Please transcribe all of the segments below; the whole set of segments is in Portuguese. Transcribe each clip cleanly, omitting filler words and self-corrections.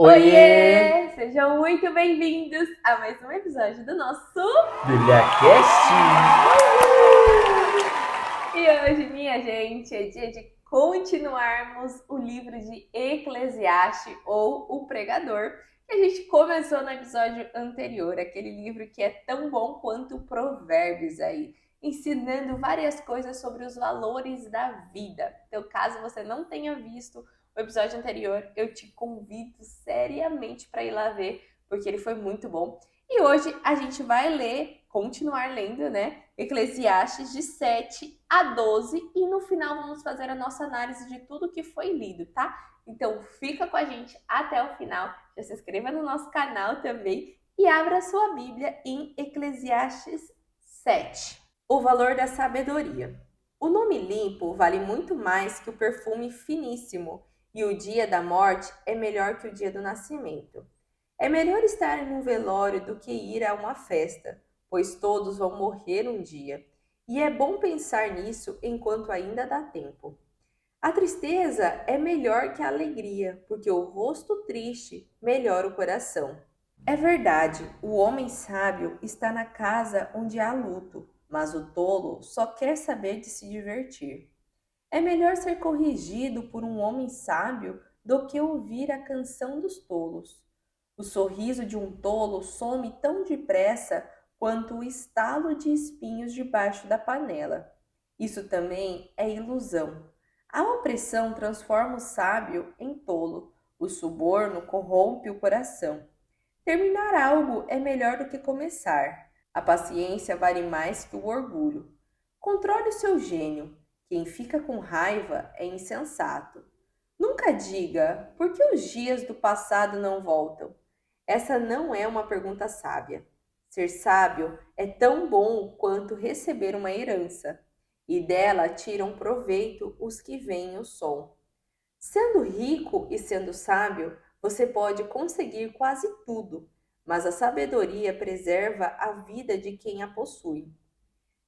Oiê! Oiê! Sejam muito bem-vindos a mais um episódio do nosso BrilhaCast! E hoje, minha gente, é dia de continuarmos o livro de Eclesiastes ou O Pregador, que a gente começou no episódio anterior, aquele livro que é tão bom quanto Provérbios aí, ensinando várias coisas sobre os valores da vida. Então, caso você não tenha visto o episódio anterior, eu te convido seriamente para ir lá ver, porque ele foi muito bom. E hoje a gente vai continuar lendo, né? Eclesiastes de 7 a 12 e no final vamos fazer a nossa análise de tudo que foi lido, tá? Então fica com a gente até o final, já se inscreva no nosso canal também e abra sua Bíblia em Eclesiastes 7. O valor da sabedoria. O nome limpo vale muito mais que o perfume finíssimo, e o dia da morte é melhor que o dia do nascimento. É melhor estar em um velório do que ir a uma festa, pois todos vão morrer um dia, e é bom pensar nisso enquanto ainda dá tempo. A tristeza é melhor que a alegria, porque o rosto triste melhora o coração. É verdade, o homem sábio está na casa onde há luto, mas o tolo só quer saber de se divertir. É melhor ser corrigido por um homem sábio do que ouvir a canção dos tolos. O sorriso de um tolo some tão depressa quanto o estalo de espinhos debaixo da panela. Isso também é ilusão. A opressão transforma o sábio em tolo, o suborno corrompe o coração. Terminar algo é melhor do que começar. A paciência vale mais que o orgulho. Controle o seu gênio. Quem fica com raiva é insensato. Nunca diga por que os dias do passado não voltam. Essa não é uma pergunta sábia. Ser sábio é tão bom quanto receber uma herança, e dela tiram proveito os que veem o sol. Sendo rico e sendo sábio, você pode conseguir quase tudo, mas a sabedoria preserva a vida de quem a possui.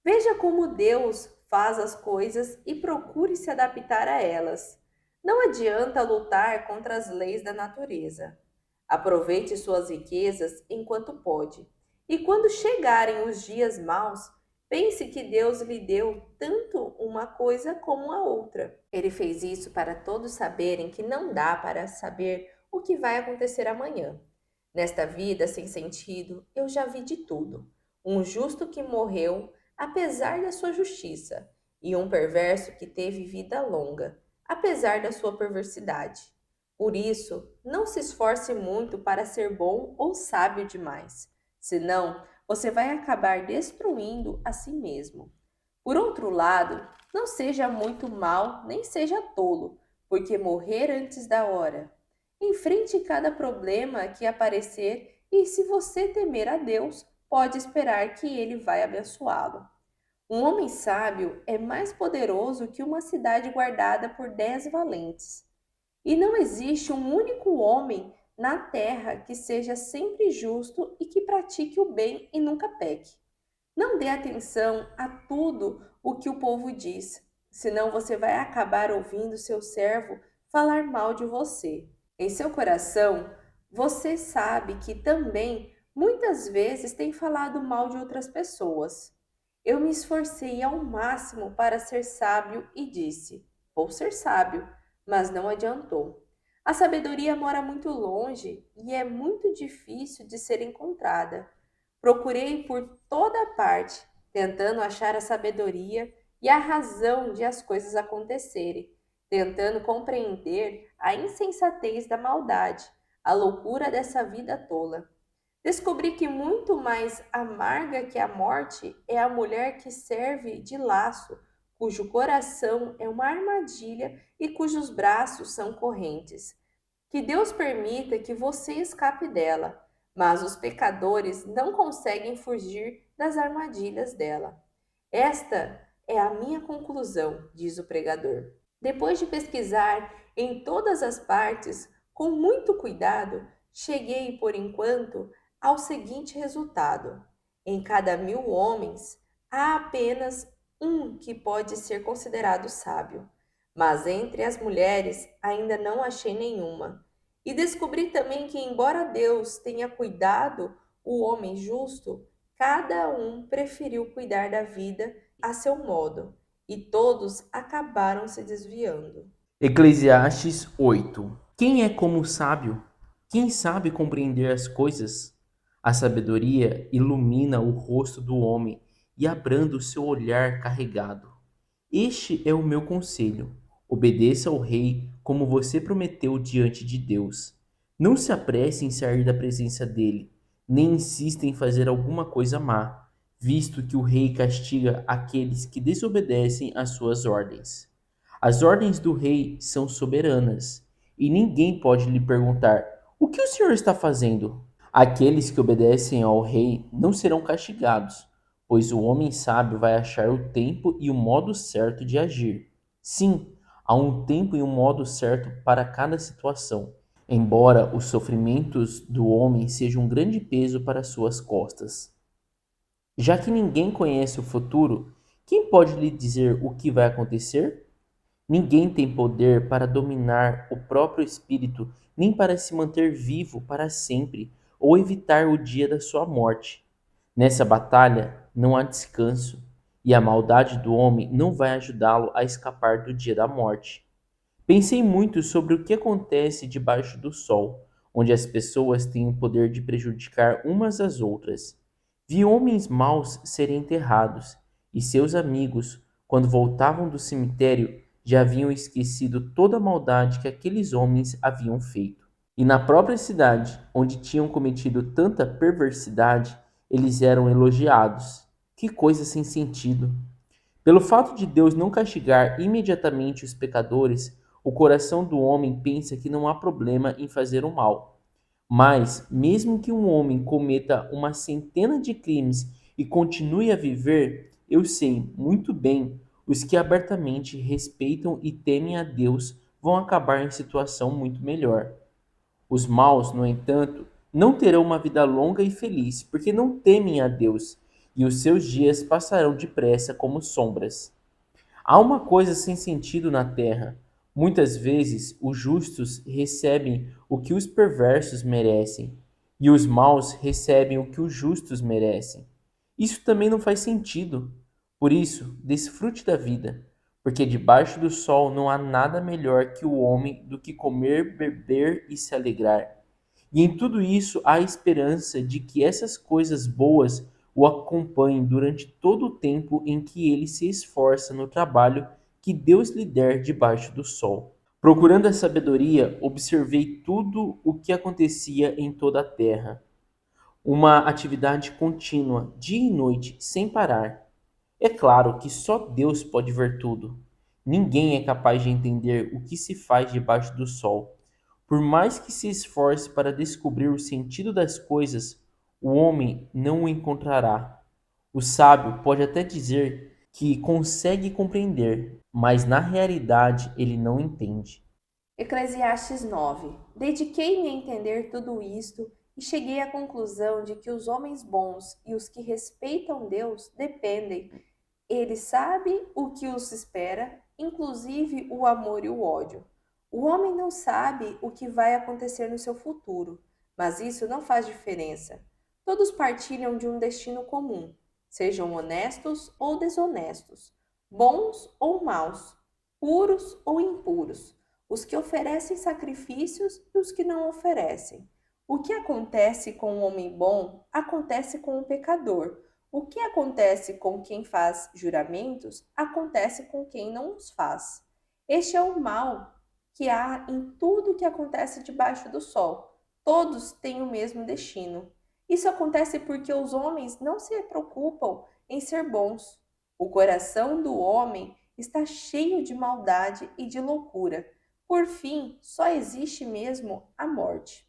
Veja como Deus faz as coisas e procure se adaptar a elas. Não adianta lutar contra as leis da natureza. Aproveite suas riquezas enquanto pode. E quando chegarem os dias maus, pense que Deus lhe deu tanto uma coisa como a outra. Ele fez isso para todos saberem que não dá para saber o que vai acontecer amanhã. Nesta vida sem sentido, eu já vi de tudo. Um justo que morreu, apesar da sua justiça, e um perverso que teve vida longa, apesar da sua perversidade. Por isso, não se esforce muito para ser bom ou sábio demais, senão você vai acabar destruindo a si mesmo. Por outro lado, não seja muito mal nem seja tolo, porque morrer antes da hora. Enfrente cada problema que aparecer e, se você temer a Deus, pode esperar que ele vai abençoá-lo. Um homem sábio é mais poderoso que uma cidade guardada por 10 valentes. E não existe um único homem na terra que seja sempre justo e que pratique o bem e nunca peque. Não dê atenção a tudo o que o povo diz, senão você vai acabar ouvindo seu servo falar mal de você. Em seu coração, você sabe que também muitas vezes tem falado mal de outras pessoas. Eu me esforcei ao máximo para ser sábio e disse: vou ser sábio, mas não adiantou. A sabedoria mora muito longe e é muito difícil de ser encontrada. Procurei por toda parte, tentando achar a sabedoria e a razão de as coisas acontecerem, tentando compreender a insensatez da maldade, a loucura dessa vida tola. Descobri que muito mais amarga que a morte é a mulher que serve de laço, cujo coração é uma armadilha e cujos braços são correntes. Que Deus permita que você escape dela, mas os pecadores não conseguem fugir das armadilhas dela. Esta é a minha conclusão, diz o pregador. Depois de pesquisar em todas as partes, com muito cuidado, cheguei, por enquanto, ao seguinte resultado: em cada 1000 homens, há apenas um que pode ser considerado sábio, mas entre as mulheres ainda não achei nenhuma. E descobri também que, embora Deus tenha cuidado o homem justo, cada um preferiu cuidar da vida a seu modo, e todos acabaram se desviando. Eclesiastes 8. Quem é como o sábio? Quem sabe compreender as coisas? A sabedoria ilumina o rosto do homem e abranda o seu olhar carregado. Este é o meu conselho. Obedeça ao rei como você prometeu diante de Deus. Não se apresse em sair da presença dele, nem insista em fazer alguma coisa má, visto que o rei castiga aqueles que desobedecem às suas ordens. As ordens do rei são soberanas, e ninguém pode lhe perguntar: o que o senhor está fazendo? Aqueles que obedecem ao rei não serão castigados, pois o homem sábio vai achar o tempo e o modo certo de agir. Sim, há um tempo e um modo certo para cada situação, embora os sofrimentos do homem sejam um grande peso para suas costas. Já que ninguém conhece o futuro, quem pode lhe dizer o que vai acontecer? Ninguém tem poder para dominar o próprio espírito, nem para se manter vivo para sempre, ou evitar o dia da sua morte. Nessa batalha não há descanso, e a maldade do homem não vai ajudá-lo a escapar do dia da morte. Pensei muito sobre o que acontece debaixo do sol, onde as pessoas têm o poder de prejudicar umas às outras. Vi homens maus serem enterrados, e seus amigos, quando voltavam do cemitério, já haviam esquecido toda a maldade que aqueles homens haviam feito. E na própria cidade, onde tinham cometido tanta perversidade, eles eram elogiados. Que coisa sem sentido! Pelo fato de Deus não castigar imediatamente os pecadores, o coração do homem pensa que não há problema em fazer o mal. Mas, mesmo que um homem cometa uma centena de crimes e continue a viver, eu sei muito bem, os que abertamente respeitam e temem a Deus vão acabar em situação muito melhor. Os maus, no entanto, não terão uma vida longa e feliz, porque não temem a Deus, e os seus dias passarão depressa como sombras. Há uma coisa sem sentido na terra. Muitas vezes os justos recebem o que os perversos merecem, e os maus recebem o que os justos merecem. Isso também não faz sentido. Por isso, desfrute da vida, porque debaixo do sol não há nada melhor que o homem do que comer, beber e se alegrar. E em tudo isso há esperança de que essas coisas boas o acompanhem durante todo o tempo em que ele se esforça no trabalho que Deus lhe der debaixo do sol. Procurando a sabedoria, observei tudo o que acontecia em toda a terra. Uma atividade contínua, dia e noite, sem parar. É claro que só Deus pode ver tudo. Ninguém é capaz de entender o que se faz debaixo do sol. Por mais que se esforce para descobrir o sentido das coisas, o homem não o encontrará. O sábio pode até dizer que consegue compreender, mas na realidade ele não entende. Eclesiastes 9. Dediquei-me a entender tudo isto e cheguei à conclusão de que os homens bons e os que respeitam Deus dependem. Ele sabe o que os espera, inclusive o amor e o ódio. O homem não sabe o que vai acontecer no seu futuro, mas isso não faz diferença. Todos partilham de um destino comum, sejam honestos ou desonestos, bons ou maus, puros ou impuros, os que oferecem sacrifícios e os que não oferecem. O que acontece com o homem bom acontece com o pecador. O que acontece com quem faz juramentos acontece com quem não os faz. Este é o mal que há em tudo que acontece debaixo do sol. Todos têm o mesmo destino. Isso acontece porque os homens não se preocupam em ser bons. O coração do homem está cheio de maldade e de loucura. Por fim, só existe mesmo a morte.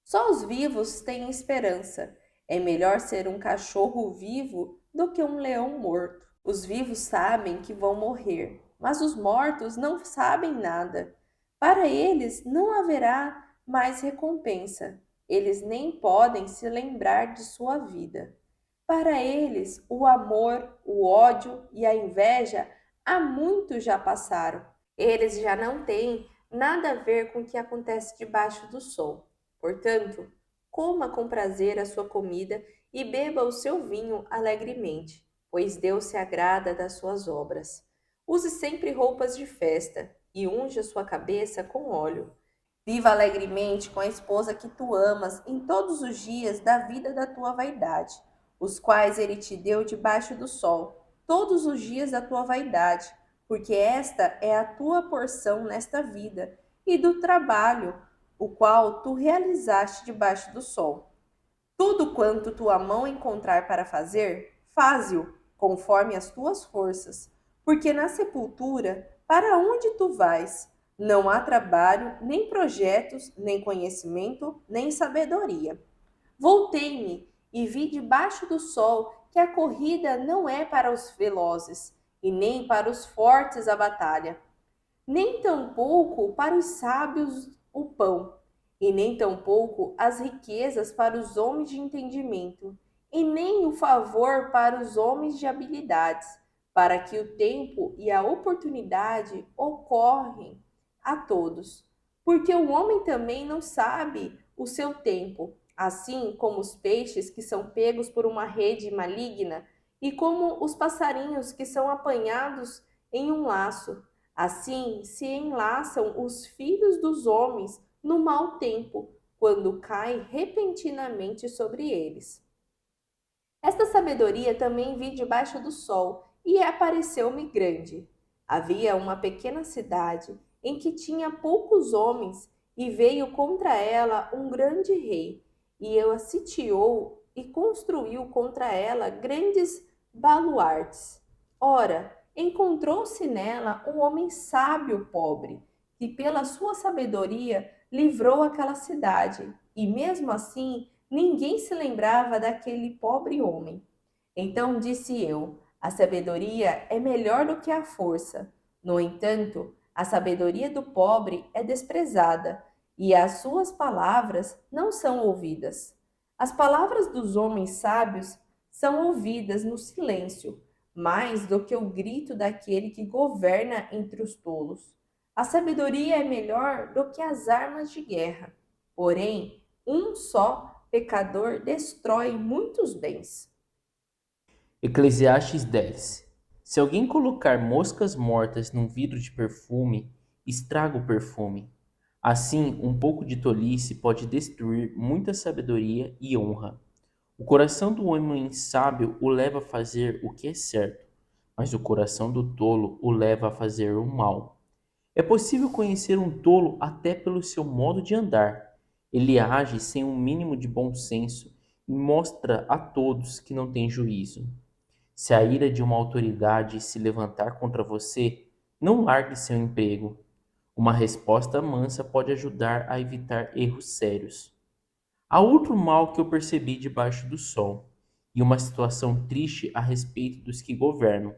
Só os vivos têm esperança. É melhor ser um cachorro vivo do que um leão morto. Os vivos sabem que vão morrer, mas os mortos não sabem nada. Para eles não haverá mais recompensa. Eles nem podem se lembrar de sua vida. Para eles, o amor, o ódio e a inveja há muito já passaram. Eles já não têm nada a ver com o que acontece debaixo do sol. Portanto, coma com prazer a sua comida e beba o seu vinho alegremente, pois Deus se agrada das suas obras. Use sempre roupas de festa e unja sua cabeça com óleo. Viva alegremente com a esposa que tu amas em todos os dias da vida da tua vaidade, os quais ele te deu debaixo do sol, todos os dias da tua vaidade, porque esta é a tua porção nesta vida, e do trabalho, o qual tu realizaste debaixo do sol. Tudo quanto tua mão encontrar para fazer, faze-o conforme as tuas forças, porque na sepultura, para onde tu vais, não há trabalho, nem projetos, nem conhecimento, nem sabedoria. Voltei-me e vi debaixo do sol que a corrida não é para os velozes, e nem para os fortes a batalha, nem tampouco para os sábios o pão, e nem tampouco as riquezas para os homens de entendimento, e nem o favor para os homens de habilidades, para que o tempo e a oportunidade ocorrem a todos. Porque o homem também não sabe o seu tempo, assim como os peixes que são pegos por uma rede maligna, e como os passarinhos que são apanhados em um laço. Assim se enlaçam os filhos dos homens no mau tempo, quando cai repentinamente sobre eles. Esta sabedoria também vi debaixo do sol, e apareceu-me grande. Havia uma pequena cidade em que tinha poucos homens, e veio contra ela um grande rei, e a sitiou e construiu contra ela grandes baluartes. Ora, encontrou-se nela um homem sábio pobre, que pela sua sabedoria livrou aquela cidade, e mesmo assim ninguém se lembrava daquele pobre homem. Então disse eu: a sabedoria é melhor do que a força. No entanto, a sabedoria do pobre é desprezada, e as suas palavras não são ouvidas. As palavras dos homens sábios são ouvidas no silêncio, mais do que o grito daquele que governa entre os tolos. A sabedoria é melhor do que as armas de guerra, porém, um só pecador destrói muitos bens. Eclesiastes 10. Se alguém colocar moscas mortas num vidro de perfume, estraga o perfume. Assim, um pouco de tolice pode destruir muita sabedoria e honra. O coração do homem sábio o leva a fazer o que é certo, mas o coração do tolo o leva a fazer o mal. É possível conhecer um tolo até pelo seu modo de andar. Ele age sem um mínimo de bom senso e mostra a todos que não tem juízo. Se a ira de uma autoridade se levantar contra você, não largue seu emprego. Uma resposta mansa pode ajudar a evitar erros sérios. Há outro mal que eu percebi debaixo do sol, e uma situação triste a respeito dos que governam.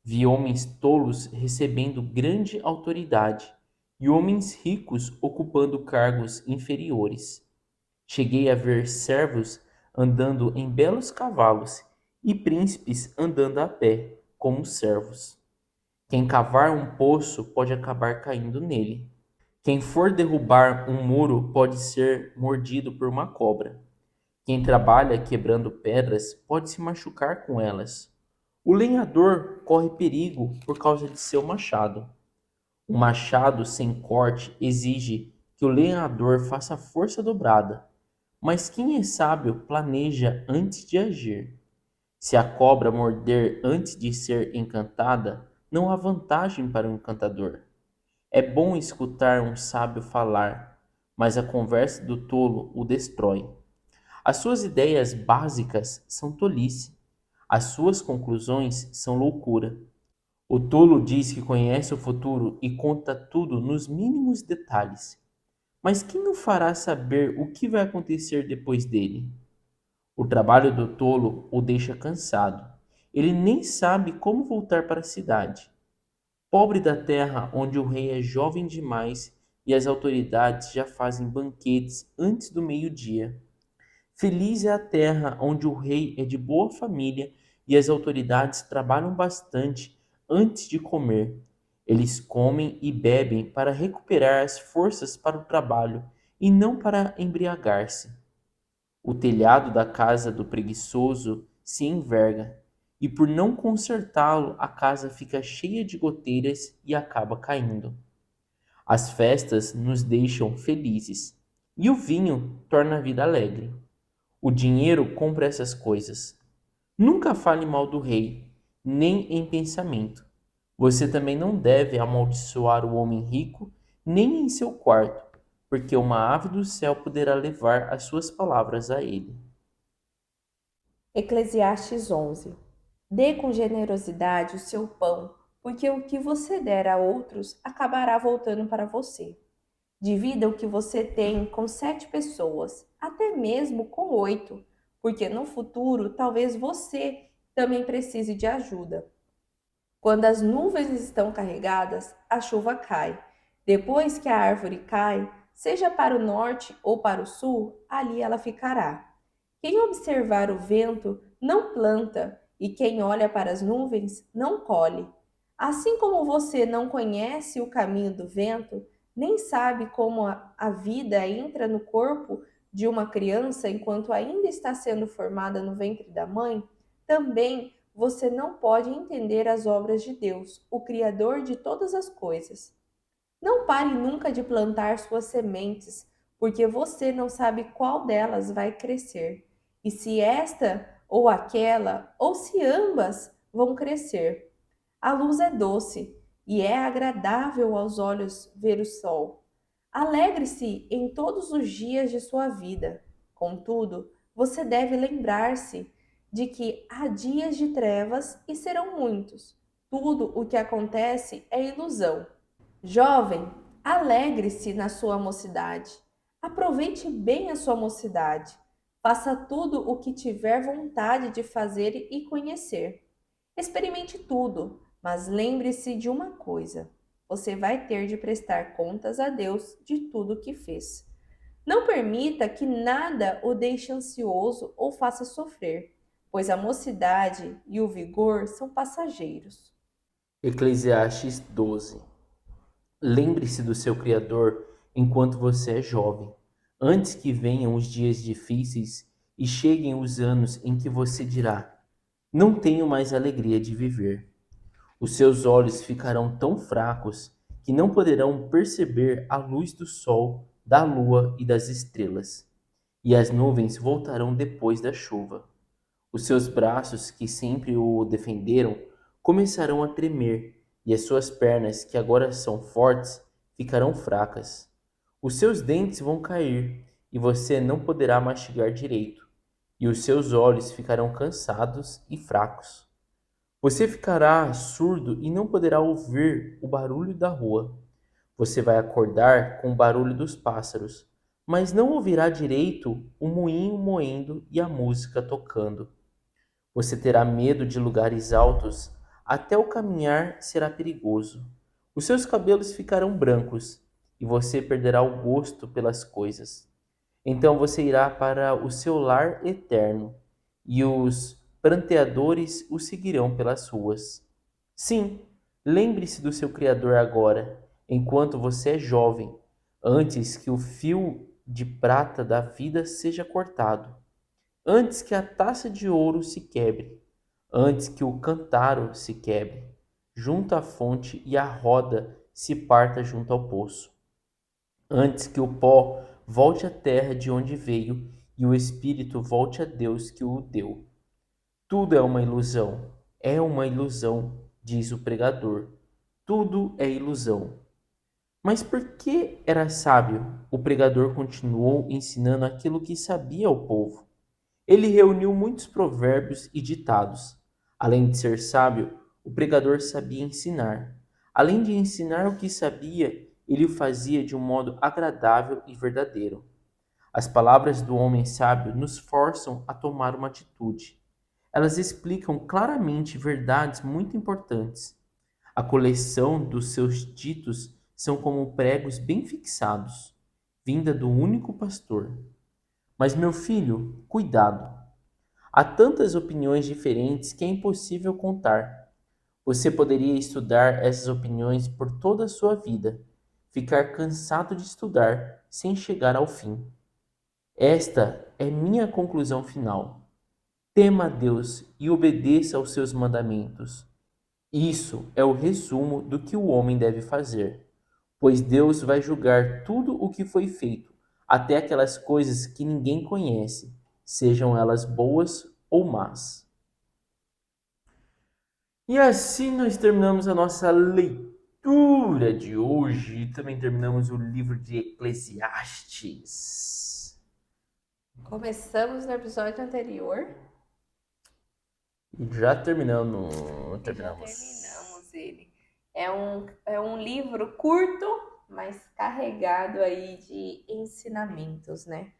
Vi homens tolos recebendo grande autoridade e homens ricos ocupando cargos inferiores. Cheguei a ver servos andando em belos cavalos e príncipes andando a pé, como servos. Quem cavar um poço pode acabar caindo nele. Quem for derrubar um muro pode ser mordido por uma cobra. Quem trabalha quebrando pedras pode se machucar com elas. O lenhador corre perigo por causa de seu machado. Um machado sem corte exige que o lenhador faça força dobrada. Mas quem é sábio planeja antes de agir. Se a cobra morder antes de ser encantada, não há vantagem para o encantador. É bom escutar um sábio falar, mas a conversa do tolo o destrói. As suas ideias básicas são tolice, as suas conclusões são loucura. O tolo diz que conhece o futuro e conta tudo nos mínimos detalhes. Mas quem o fará saber o que vai acontecer depois dele? O trabalho do tolo o deixa cansado. Ele nem sabe como voltar para a cidade. Pobre da terra onde o rei é jovem demais e as autoridades já fazem banquetes antes do meio-dia. Feliz é a terra onde o rei é de boa família e as autoridades trabalham bastante antes de comer. Eles comem e bebem para recuperar as forças para o trabalho e não para embriagar-se. O telhado da casa do preguiçoso se enverga, e por não consertá-lo, a casa fica cheia de goteiras e acaba caindo. As festas nos deixam felizes, e o vinho torna a vida alegre. O dinheiro compra essas coisas. Nunca fale mal do rei, nem em pensamento. Você também não deve amaldiçoar o homem rico, nem em seu quarto, porque uma ave do céu poderá levar as suas palavras a ele. Eclesiastes 11. Dê com generosidade o seu pão, porque o que você der a outros acabará voltando para você. Divida o que você tem com 7 pessoas, até mesmo com 8, porque no futuro talvez você também precise de ajuda. Quando as nuvens estão carregadas, a chuva cai. Depois que a árvore cai, seja para o norte ou para o sul, ali ela ficará. Quem observar o vento não planta, e quem olha para as nuvens não colhe. Assim como você não conhece o caminho do vento, nem sabe como a vida entra no corpo de uma criança enquanto ainda está sendo formada no ventre da mãe, também você não pode entender as obras de Deus, o Criador de todas as coisas. Não pare nunca de plantar suas sementes, porque você não sabe qual delas vai crescer, e se esta ou aquela, ou se ambas vão crescer. A luz é doce e é agradável aos olhos ver o sol. Alegre-se em todos os dias de sua vida. Contudo, você deve lembrar-se de que há dias de trevas e serão muitos. Tudo o que acontece é ilusão. Jovem, alegre-se na sua mocidade. Aproveite bem a sua mocidade. Faça tudo o que tiver vontade de fazer e conhecer. Experimente tudo, mas lembre-se de uma coisa: você vai ter de prestar contas a Deus de tudo o que fez. Não permita que nada o deixe ansioso ou faça sofrer, pois a mocidade e o vigor são passageiros. Eclesiastes 12. Lembre-se do seu Criador enquanto você é jovem, antes que venham os dias difíceis e cheguem os anos em que você dirá: não tenho mais alegria de viver. Os seus olhos ficarão tão fracos que não poderão perceber a luz do sol, da lua e das estrelas, e as nuvens voltarão depois da chuva. Os seus braços, que sempre o defenderam, começarão a tremer, e as suas pernas, que agora são fortes, ficarão fracas. Os seus dentes vão cair, e você não poderá mastigar direito, e os seus olhos ficarão cansados e fracos. Você ficará surdo e não poderá ouvir o barulho da rua. Você vai acordar com o barulho dos pássaros, mas não ouvirá direito o moinho moendo e a música tocando. Você terá medo de lugares altos, até o caminhar será perigoso. Os seus cabelos ficarão brancos e você perderá o gosto pelas coisas. Então você irá para o seu lar eterno e os pranteadores o seguirão pelas ruas. Sim, lembre-se do seu Criador agora, enquanto você é jovem, antes que o fio de prata da vida seja cortado, antes que a taça de ouro se quebre, antes que o cântaro se quebre, junto à fonte e a roda se parta junto ao poço, antes que o pó volte à terra de onde veio e o espírito volte a Deus que o deu. Tudo é uma ilusão, diz o pregador. Tudo é ilusão. Mas por que era sábio? O pregador continuou ensinando aquilo que sabia ao povo. Ele reuniu muitos provérbios e ditados. Além de ser sábio, o pregador sabia ensinar. Além de ensinar o que sabia, ele o fazia de um modo agradável e verdadeiro. As palavras do homem sábio nos forçam a tomar uma atitude. Elas explicam claramente verdades muito importantes. A coleção dos seus ditos são como pregos bem fixados, vinda do único pastor. Mas, meu filho, cuidado! Há tantas opiniões diferentes que é impossível contar. Você poderia estudar essas opiniões por toda a sua vida, ficar cansado de estudar sem chegar ao fim. Esta é minha conclusão final. Tema a Deus e obedeça aos seus mandamentos. Isso é o resumo do que o homem deve fazer, pois Deus vai julgar tudo o que foi feito, até aquelas coisas que ninguém conhece, sejam elas boas ou más. E assim nós terminamos a nossa leitura de hoje. Também terminamos o livro de Eclesiastes. Começamos no episódio anterior. E já terminamos. Já terminamos ele. É um livro curto, mas carregado aí de ensinamentos, né?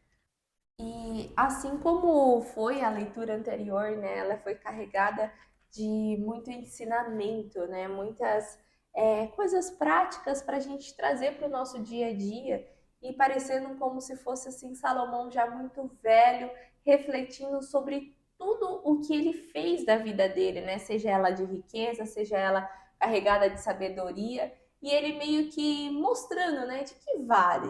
E assim como foi a leitura anterior, né? Ela foi carregada de muito ensinamento, né? Muitas coisas práticas para a gente trazer para o nosso dia a dia e parecendo como se fosse assim Salomão já muito velho, refletindo sobre tudo o que ele fez da vida dele, né? Seja ela de riqueza, seja ela carregada de sabedoria, e ele meio que mostrando, né, de que vale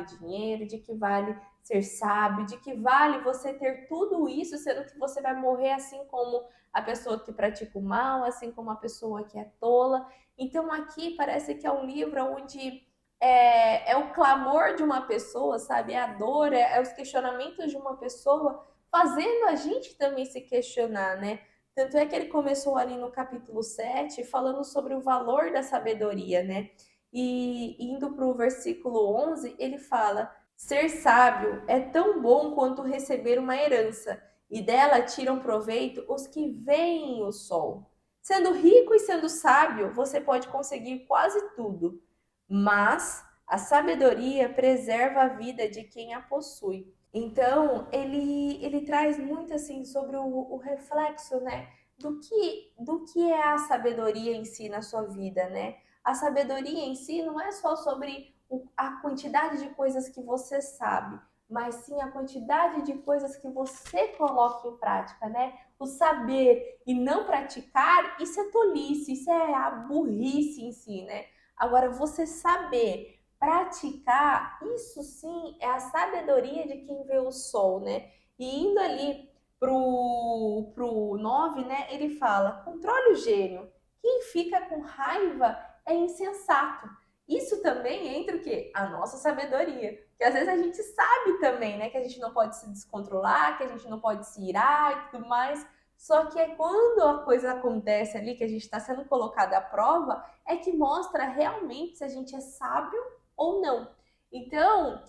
o dinheiro, de que vale ser sábio, de que vale você ter tudo isso, sendo que você vai morrer assim como a pessoa que pratica o mal, assim como a pessoa que é tola. Então aqui parece que é um livro onde é o clamor de uma pessoa, sabe? É a dor, é os questionamentos de uma pessoa fazendo a gente também se questionar, né? Tanto é que ele começou ali no capítulo 7 falando sobre o valor da sabedoria, né? E indo para o versículo 11, ele fala: ser sábio é tão bom quanto receber uma herança, e dela tiram proveito os que veem o sol. Sendo rico e sendo sábio, você pode conseguir quase tudo, mas a sabedoria preserva a vida de quem a possui. Então, ele traz muito assim sobre o reflexo, né, do que é a sabedoria em si na sua vida, né? A sabedoria em si não é só sobre a quantidade de coisas que você sabe, mas sim a quantidade de coisas que você coloca em prática, né? O saber e não praticar, isso é tolice, isso é a burrice em si, né? Agora, você saber praticar, isso sim é a sabedoria de quem vê o sol, né? E indo ali pro 9, né? Ele fala: controle o gênio. Quem fica com raiva é insensato. Isso também entra o quê? A nossa sabedoria. Que às vezes a gente sabe também, né? Que a gente não pode se descontrolar, que a gente não pode se irar e tudo mais. Só que é quando a coisa acontece ali, que a gente está sendo colocado à prova, é que mostra realmente se a gente é sábio ou não. Então,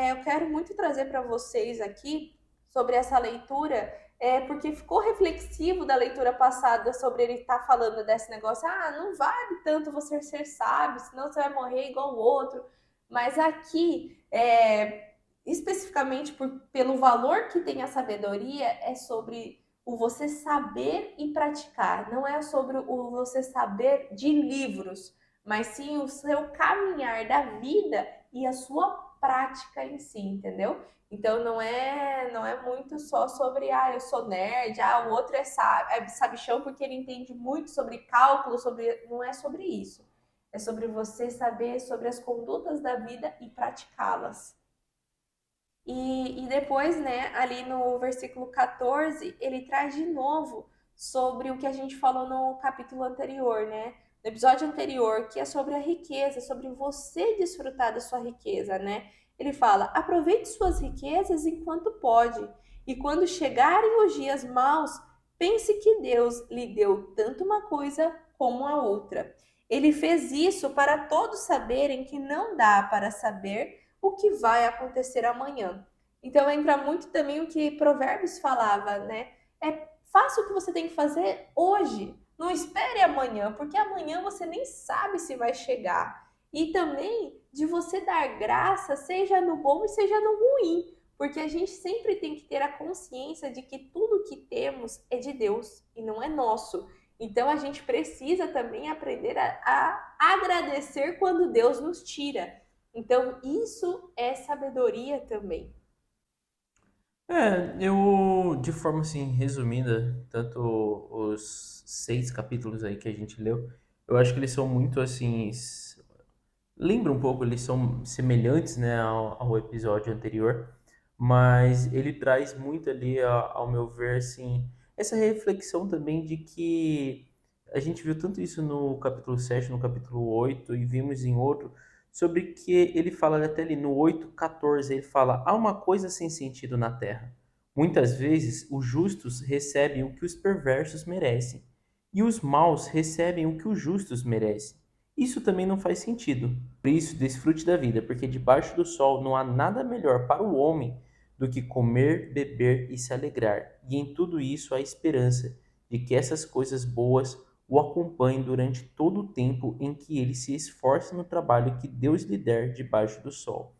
eu quero muito trazer para vocês aqui sobre essa leitura, porque ficou reflexivo da leitura passada sobre ele estar falando desse negócio, não vale tanto você ser sábio, senão você vai morrer igual o outro. Mas aqui, especificamente pelo valor que tem a sabedoria, é sobre o você saber e praticar. Não é sobre o você saber de livros, mas sim o seu caminhar da vida e a sua prática em si, entendeu? Então não é muito só sobre eu sou nerd, o outro é sabichão porque ele entende muito sobre cálculo, não é sobre isso. É sobre você saber sobre as condutas da vida e praticá-las. E depois, né, ali no versículo 14, ele traz de novo sobre o que a gente falou no capítulo anterior, né? No episódio anterior, que é sobre a riqueza, sobre você desfrutar da sua riqueza, né? Ele fala: aproveite suas riquezas enquanto pode, e quando chegarem os dias maus, pense que Deus lhe deu tanto uma coisa como a outra. Ele fez isso para todos saberem que não dá para saber o que vai acontecer amanhã. Então entra muito também o que Provérbios falava, né? Faça o que você tem que fazer hoje. Não espere amanhã, porque amanhã você nem sabe se vai chegar. E também de você dar graça, seja no bom e seja no ruim, porque a gente sempre tem que ter a consciência de que tudo que temos é de Deus e não é nosso. Então a gente precisa também aprender a agradecer quando Deus nos tira. Então, isso é sabedoria também. De forma assim, resumida, tanto os 6 capítulos aí que a gente leu, eu acho que eles são muito assim, lembra um pouco, eles são semelhantes, né, ao episódio anterior, mas ele traz muito ali, ao meu ver, assim, essa reflexão também de que a gente viu tanto isso no capítulo 7, no capítulo 8 e vimos em outro, sobre que ele fala até ali no 8:14, ele fala, há uma coisa sem sentido na terra. Muitas vezes os justos recebem o que os perversos merecem, e os maus recebem o que os justos merecem. Isso também não faz sentido. Por isso, desfrute da vida, porque debaixo do sol não há nada melhor para o homem do que comer, beber e se alegrar. E em tudo isso há esperança de que essas coisas boas o acompanhem durante todo o tempo em que ele se esforça no trabalho que Deus lhe der debaixo do sol.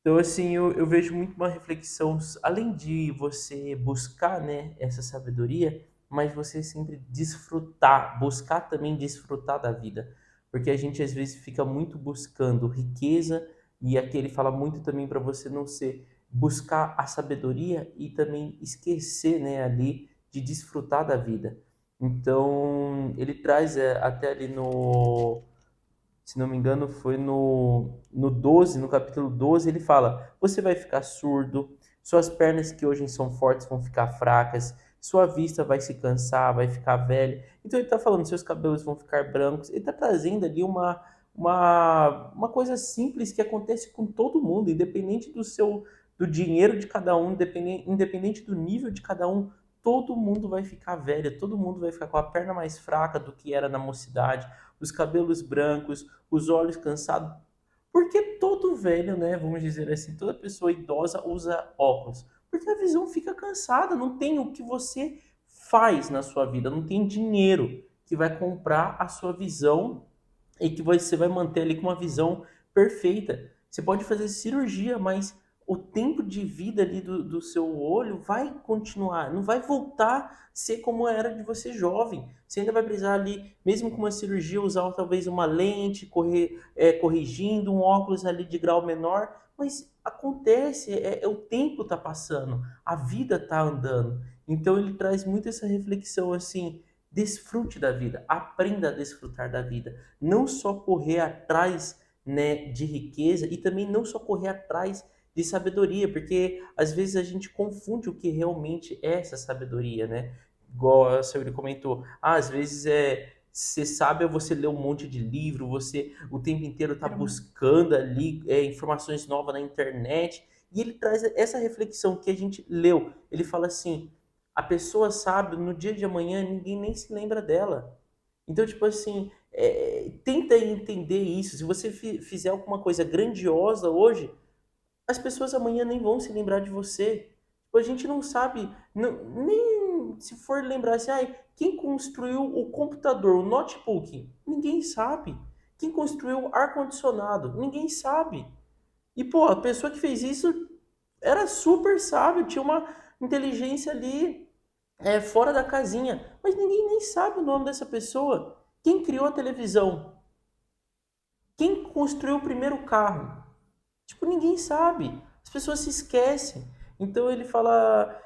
Então, assim, eu vejo muito uma reflexão, além de você buscar, né, essa sabedoria, mas você sempre desfrutar, buscar também desfrutar da vida. Porque a gente às vezes fica muito buscando riqueza, e aqui ele fala muito também para você não ser, buscar a sabedoria e também esquecer, né, ali de desfrutar da vida. Então, ele traz até ali no, se não me engano, foi no 12, no capítulo 12, ele fala: Você vai ficar surdo, suas pernas que hoje são fortes vão ficar fracas, sua vista vai se cansar, vai ficar velha. Então ele está falando: seus cabelos vão ficar brancos. Ele está trazendo ali uma coisa simples que acontece com todo mundo, independente do dinheiro de cada um, independente do nível de cada um. Todo mundo vai ficar velho, todo mundo vai ficar com a perna mais fraca do que era na mocidade, os cabelos brancos, os olhos cansados. Porque todo velho, né, vamos dizer assim, toda pessoa idosa usa óculos. Porque a visão fica cansada, não tem o que você faz na sua vida, não tem dinheiro que vai comprar a sua visão e que você vai manter ali com uma visão perfeita. Você pode fazer cirurgia, mas o tempo de vida ali do seu olho vai continuar, não vai voltar a ser como era de você jovem. Você ainda vai precisar ali, mesmo com uma cirurgia, usar talvez uma lente, corrigindo, um óculos ali de grau menor, mas acontece, o tempo está passando, a vida está andando. Então ele traz muito essa reflexão assim, desfrute da vida, aprenda a desfrutar da vida, não só correr atrás, né, de riqueza e também não só correr atrás de sabedoria, porque às vezes a gente confunde o que realmente é essa sabedoria, né? Igual a senhora comentou, às vezes ser sábio é você ler um monte de livro, você o tempo inteiro está buscando ali informações novas na internet, e ele traz essa reflexão que a gente leu. Ele fala assim: a pessoa sábia, no dia de amanhã, ninguém nem se lembra dela. Então, tipo assim, tenta entender isso. Se você fizer alguma coisa grandiosa hoje, as pessoas amanhã nem vão se lembrar de você. Tipo, a gente não sabe, nem se for lembrar assim, ai, quem construiu o computador, o notebook? Ninguém sabe. Quem construiu o ar-condicionado? Ninguém sabe. E, pô, a pessoa que fez isso era super sábio, tinha uma inteligência ali fora da casinha. Mas ninguém nem sabe o nome dessa pessoa. Quem criou a televisão? Quem construiu o primeiro carro? Tipo, ninguém sabe. As pessoas se esquecem. Então ele fala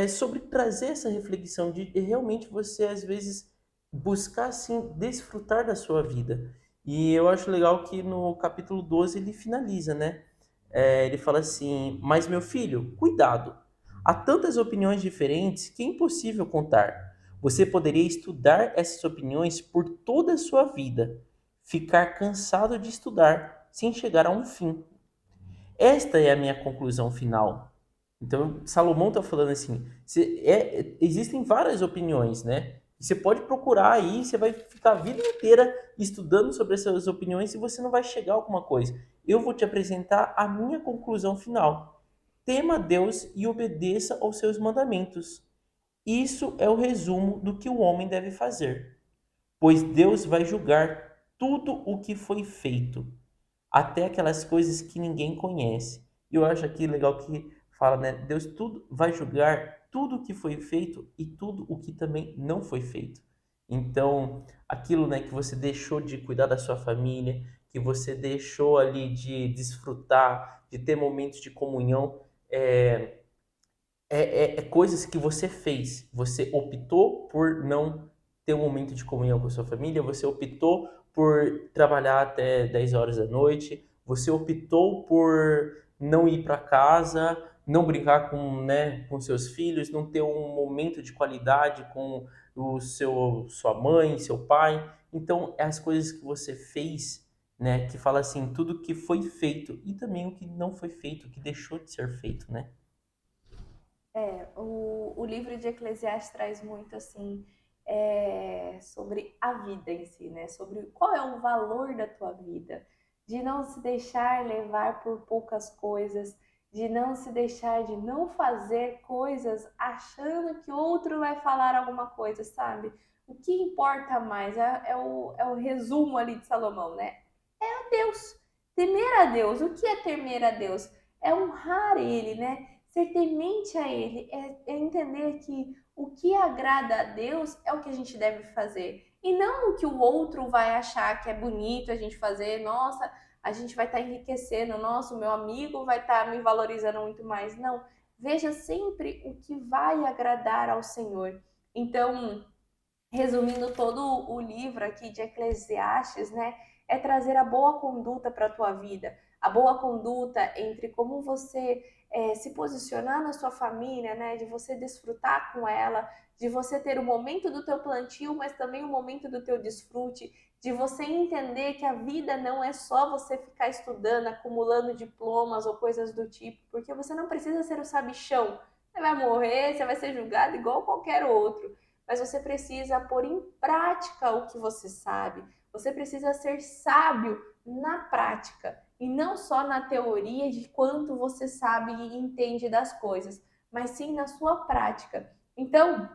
sobre trazer essa reflexão de realmente você, às vezes, buscar, assim, desfrutar da sua vida. E eu acho legal que no capítulo 12 ele finaliza, né? Ele fala assim: Mas meu filho, cuidado. Há tantas opiniões diferentes que é impossível contar. Você poderia estudar essas opiniões por toda a sua vida, ficar cansado de estudar sem chegar a um fim. Esta é a minha conclusão final. Então, Salomão está falando assim: existem várias opiniões, né? Você pode procurar aí, você vai ficar a vida inteira estudando sobre essas opiniões e você não vai chegar a alguma coisa. Eu vou te apresentar a minha conclusão final. Tema a Deus e obedeça aos seus mandamentos. Isso é o resumo do que o homem deve fazer, pois Deus vai julgar tudo o que foi feito, até aquelas coisas que ninguém conhece. E eu acho aqui legal que fala, né? Deus tudo vai julgar tudo o que foi feito e tudo o que também não foi feito. Então, aquilo, né, que você deixou de cuidar da sua família, que você deixou ali de desfrutar, de ter momentos de comunhão, é, é coisas que você fez. Você optou por não ter um momento de comunhão com a sua família, você optou por trabalhar até 10 horas da noite, você optou por não ir para casa, não brincar com, né, com seus filhos, não ter um momento de qualidade com sua mãe, seu pai. Então, é as coisas que você fez, né, que fala assim, tudo que foi feito e também o que não foi feito, o que deixou de ser feito, né? O livro de Eclesiastes traz muito assim sobre a vida em si, né? Sobre qual é o valor da tua vida, de não se deixar levar por poucas coisas, de não se deixar, de não fazer coisas achando que outro vai falar alguma coisa, sabe? O que importa mais é o resumo ali de Salomão, né? Deus. Temer a Deus. O que é temer a Deus? É honrar Ele, né? Ser temente a Ele. É entender que o que agrada a Deus é o que a gente deve fazer. E não o que o outro vai achar que é bonito a gente fazer. Nossa, a gente vai estar enriquecendo. Nossa, o meu amigo vai estar me valorizando muito mais. Não. Veja sempre o que vai agradar ao Senhor. Então, resumindo todo o livro aqui de Eclesiastes, né, é trazer a boa conduta para a tua vida, a boa conduta entre como você se posicionar na sua família, né, de você desfrutar com ela, de você ter o momento do teu plantio, mas também o momento do teu desfrute, de você entender que a vida não é só você ficar estudando, acumulando diplomas ou coisas do tipo, porque você não precisa ser o sabichão. Você vai morrer, você vai ser julgado igual qualquer outro, mas você precisa pôr em prática o que você sabe. Você precisa ser sábio na prática e não só na teoria de quanto você sabe e entende das coisas, mas sim na sua prática. Então,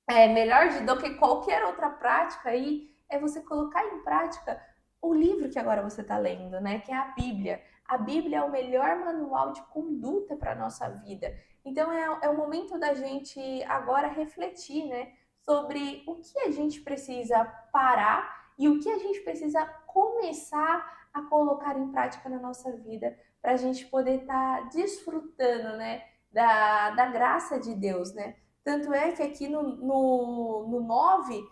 melhor do que qualquer outra prática aí é você colocar em prática o livro que agora você está lendo, né? Que é a Bíblia. A Bíblia é o melhor manual de conduta para a nossa vida. Então é o momento da gente agora refletir, né? Sobre o que a gente precisa parar e o que a gente precisa começar a colocar em prática na nossa vida para a gente poder estar desfrutando, né? Da graça de Deus, né? Tanto é que aqui no 9,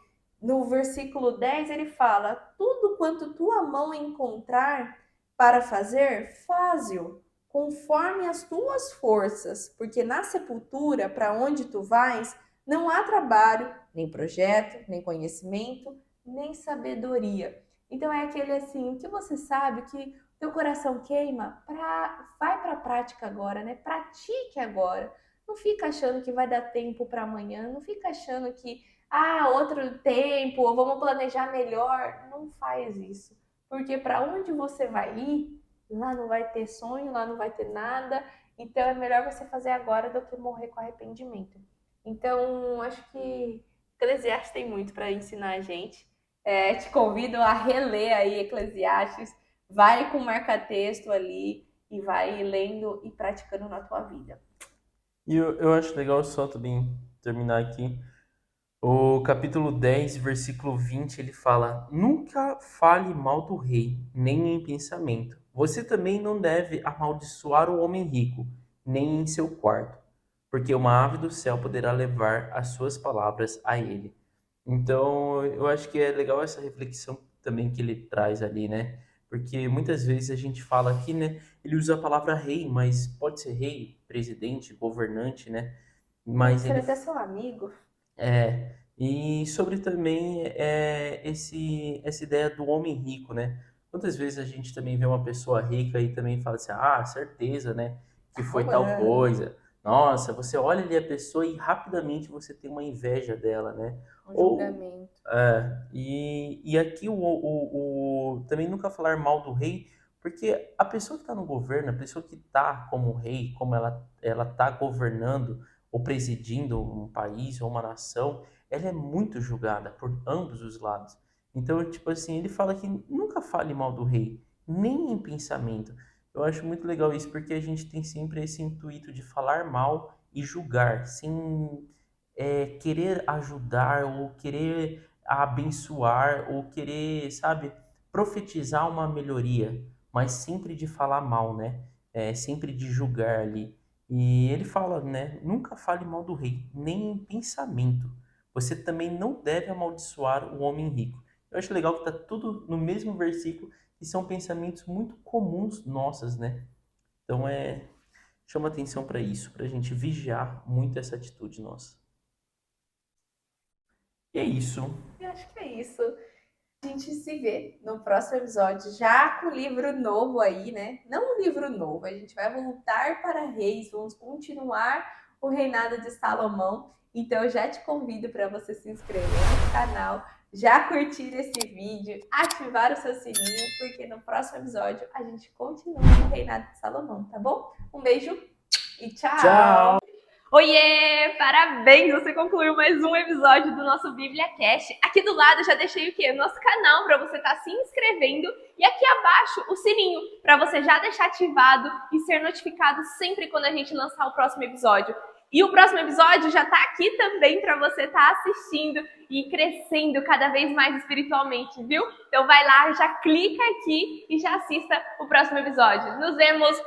no versículo 10, ele fala: tudo quanto tua mão encontrar para fazer, faze-o, conforme as tuas forças, porque na sepultura, para onde tu vais, não há trabalho, nem projeto, nem conhecimento, nem sabedoria. Então é aquele assim, que você sabe que teu coração queima, vai para a prática agora, né? Pratique agora. Não fica achando que vai dar tempo para amanhã, não fica achando que, outro tempo, ou vamos planejar melhor. Não faz isso. Porque para onde você vai ir, lá não vai ter sonho, lá não vai ter nada. Então é melhor você fazer agora do que morrer com arrependimento. Então, acho que Eclesiastes tem muito para ensinar a gente. Te convido a reler aí Eclesiastes, vai com marca-texto ali e vai lendo e praticando na tua vida. E eu acho legal só também terminar aqui. O capítulo 10 versículo 20 ele fala: Nunca fale mal do rei, nem em pensamento. Você também não deve amaldiçoar o homem rico, nem em seu quarto, porque uma ave do céu poderá levar as suas palavras a ele. Então, eu acho que é legal essa reflexão também que ele traz ali, né? Porque muitas vezes a gente fala aqui, né? Ele usa a palavra rei, mas pode ser rei, presidente, governante, né? Pode Mas ser ele até seu amigo. e sobre também essa ideia do homem rico, né? Quantas vezes a gente também vê uma pessoa rica e também fala assim, ah, certeza, né? Que Tá foi tal roubando. coisa. Nossa, você olha ali a pessoa e rapidamente você tem uma inveja dela, né? Um Ou, julgamento. e aqui também nunca falar mal do rei, porque a pessoa que está no governo, a pessoa que está como rei, como ela está governando ou presidindo um país ou uma nação, ela é muito julgada por ambos os lados. Então, tipo assim, ele fala que nunca fale mal do rei, nem em pensamento. Eu acho muito legal isso, porque a gente tem sempre esse intuito de falar mal e julgar, sem querer ajudar ou querer abençoar ou querer, sabe, profetizar uma melhoria, mas sempre de falar mal, né? Sempre de julgar ali. E ele fala, né? Nunca fale mal do rei, nem em pensamento. Você também não deve amaldiçoar o homem rico. Eu acho legal que tá tudo no mesmo versículo e são pensamentos muito comuns nossas, né? Então chama atenção para isso, para a gente vigiar muito essa atitude nossa. E é isso. Eu acho que é isso. A gente se vê no próximo episódio, já com o livro novo aí, né? Não um livro novo, a gente vai voltar para Reis, vamos continuar o reinado de Salomão. Então eu já te convido para você se inscrever no canal, já curtir esse vídeo, ativar o seu sininho, porque no próximo episódio a gente continua o reinado de Salomão, tá bom? Um beijo e tchau! Tchau! Oiê! Parabéns! Você concluiu mais um episódio do nosso Bíblia Cast. Aqui do lado eu já deixei o quê? O nosso canal para você estar se inscrevendo e aqui abaixo o sininho para você já deixar ativado e ser notificado sempre quando a gente lançar o próximo episódio. E o próximo episódio já está aqui também para você estar assistindo e crescendo cada vez mais espiritualmente, viu? Então vai lá, já clica aqui e já assista o próximo episódio. Nos vemos!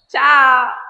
Tchau!